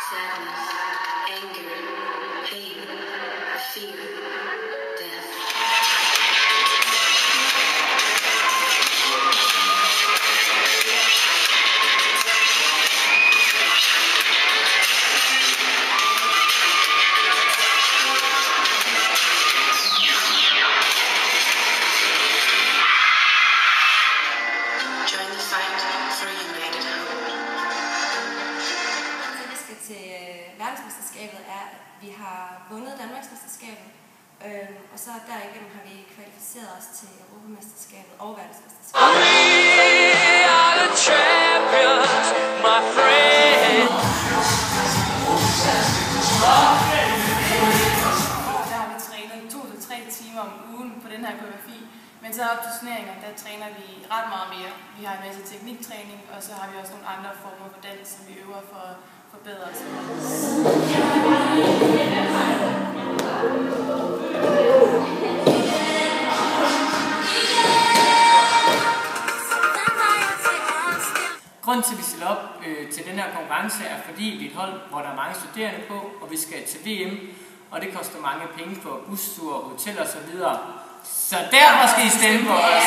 sadness, anger, pain, fear, death. Join the fight for a united hope. Det vi skal til verdensmesterskabet er, at vi har vundet Danmarksmesterskabet, og så derigennem har vi kvalificeret os til Europamesterskabet og verdensmesterskabet. We are the champions, my friend. Der har vi trænet 2 til 3 timer om ugen på den her koreografi, men så op til turneringer, der træner vi ret meget mere. Vi har en masse tekniktræning, og så har vi også nogle andre former for dans, som vi øver for at forbedre os. Grunden til, at vi stiller op til den her konkurrence, er fordi vi er et hold, hvor der er mange studerende på, og vi skal til VM, og det koster mange penge for busture, hotel og så videre. Så derfor skal I stemme på os!